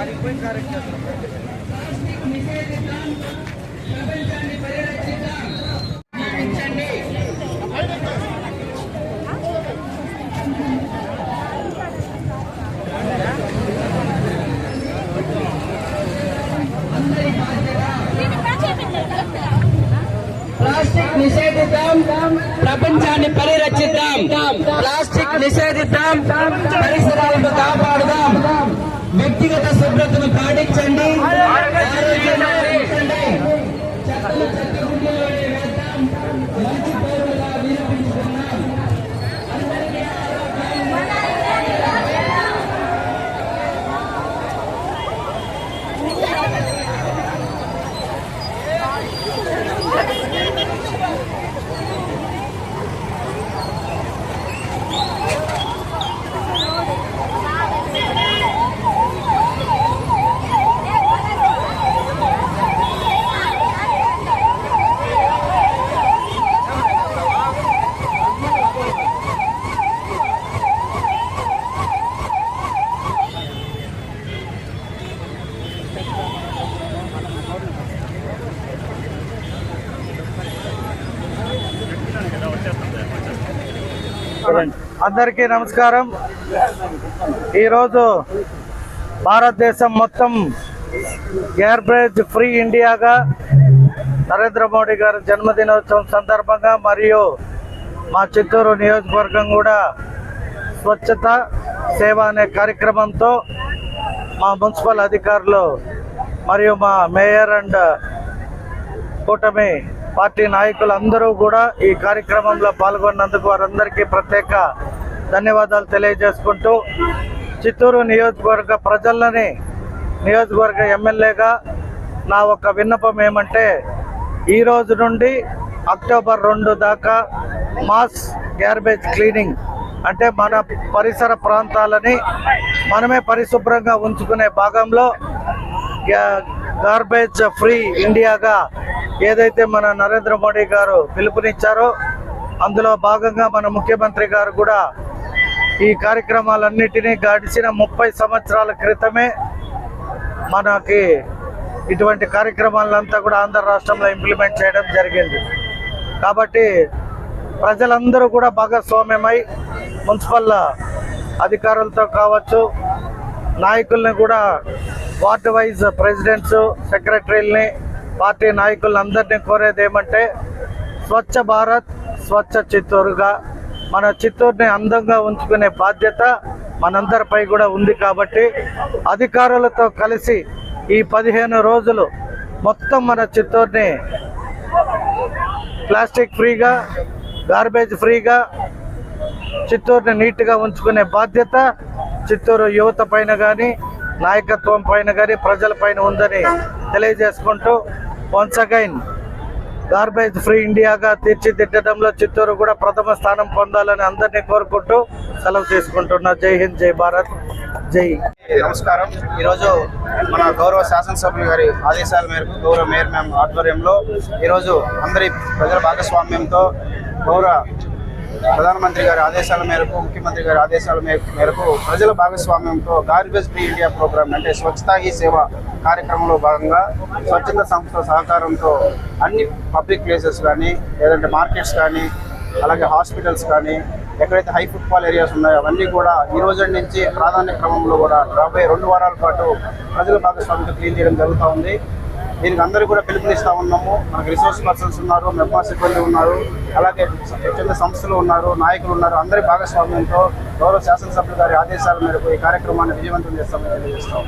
Plastic నిషేధిద్దాం, ప్రపంచాన్ని పరిరక్షిద్దాం. Plastic నిషేధిద్దాం, పరిసరాలను కాపాడుదాం. వ్యక్తిగత శుభ్రతను పాటించండి, ఆరోగ్యాన్ని రక్షించండి. చెత్తను చెత్తకుండీలోనే వేద్దాం. మంచి పౌరులుగా నిరూపించుకున్నాం. అందరికీ నమస్కారం. ఈరోజు భారతదేశం మొత్తం గార్బేజ్ ఫ్రీ ఇండియాగా నరేంద్ర మోడీ గారి జన్మదినోత్సవం సందర్భంగా మరియు మా చిత్తూరు నియోజకవర్గం కూడా స్వచ్ఛత సేవ అనే కార్యక్రమంతో మా మున్సిపల్ అధికారులు మరియు మా మేయర్ అండ్ కూటమి పార్టీ నాయకులు అందరూ కూడా ఈ కార్యక్రమంలో పాల్గొన్నందుకు వారందరికీ ప్రత్యేక ధన్యవాదాలు తెలియజేసుకుంటూ, చిత్తూరు నియోజకవర్గ ప్రజలని నియోజకవర్గ ఎమ్మెల్యేగా నా ఒక విన్నపం ఏమంటే, ఈరోజు నుండి అక్టోబర్ 2 దాకా మాస్ గార్బేజ్ క్లీనింగ్ అంటే మన పరిసర ప్రాంతాలని మనమే పరిశుభ్రంగా ఉంచుకునే భాగంలో గార్బేజ్ ఫ్రీ ఇండియాగా ఏదైతే మన నరేంద్ర మోడీ గారు పిలుపునిచ్చారో అందులో భాగంగా మన ముఖ్యమంత్రి గారు కూడా ఈ కార్యక్రమాలన్నిటినీ గడిచిన 30 సంవత్సరాల క్రితమే మనకి ఇటువంటి కార్యక్రమాలంతా కూడా ఆంధ్ర రాష్ట్రంలో ఇంప్లిమెంట్ చేయడం జరిగింది. కాబట్టి ప్రజలందరూ కూడా భాగస్వామ్యమై మున్సిపల్ అధికారులతో కావచ్చు, నాయకుల్ని కూడా వార్డు వైజ్ ప్రెసిడెంట్స్, సెక్రటరీలని, పార్టీ నాయకులందరినీ కోరేది ఏమంటే, స్వచ్ఛ భారత్ స్వచ్ఛ చిత్తూరుగా మన చిత్తూరుని అందంగా ఉంచుకునే బాధ్యత మనందరిపై కూడా ఉంది. కాబట్టి అధికారులతో కలిసి ఈ 15 రోజులు మొత్తం మన చిత్తూరుని ప్లాస్టిక్ ఫ్రీగా, గార్బేజ్ ఫ్రీగా, చిత్తూరుని నీట్గా ఉంచుకునే బాధ్యత చిత్తూరు యువత పైన కానీ, నాయకత్వం పైన కానీ, ప్రజల పైన ఉందని తెలియజేసుకుంటూ, వన్స్ అగైన్ గార్బేజ్ ఫ్రీ ఇండియాగా తీర్చిదిద్దడంలో చిత్తూరు కూడా ప్రథమ స్థానం పొందాలని అందరినీ కోరుకుంటూ సెలవు తీసుకుంటున్నా. జై హింద్, జై భారత్, జై. నమస్కారం. ఈరోజు మన గౌరవ శాసనసభ్యులు గారి ఆదేశాల మేరకు, గౌరవ మేయర్ మ్యామ్ ఆధ్వర్యంలో ఈరోజు అందరి ప్రజల భాగస్వామ్యంతో, గౌరవ ప్రధానమంత్రి గారి ఆదేశాల మేరకు, ముఖ్యమంత్రి గారి ఆదేశాల మేరకు ప్రజల భాగస్వామ్యంతో గార్బేజ్ ఫ్రీ ఇండియా ప్రోగ్రామ్ అంటే స్వచ్ఛతా హీ సేవ కార్యక్రమంలో భాగంగా స్వచ్ఛంద సంస్థల సహకారంతో అన్ని పబ్లిక్ ప్లేసెస్ కానీ, లేదంటే మార్కెట్స్ కానీ, అలాగే హాస్పిటల్స్ కానీ, ఎక్కడైతే హై ఫుట్ఫాల్ ఏరియాస్ ఉన్నాయో అవన్నీ కూడా ఈ రోజు నుంచి ప్రాధాన్య క్రమంలో కూడా రాబోయే 2 వారాల పాటు ప్రజల భాగస్వామ్యంతో క్లీన్ చేయడం జరుగుతూ ఉంది. దీనికి అందరూ కూడా పిలుపునిస్తూ ఉన్నాము. మనకు రిసోర్స్ పర్సన్స్ ఉన్నారు, మెప్మా సిబ్బంది ఉన్నారు, అలాగే చిన్న సంస్థలు ఉన్నారు, నాయకులు ఉన్నారు. అందరి భాగస్వామ్యంతో గౌరవ శాసనసభ్యులు గారి ఆదేశాల మేరకు ఈ కార్యక్రమాన్ని విజయవంతం చేస్తామని తెలియజేస్తాము.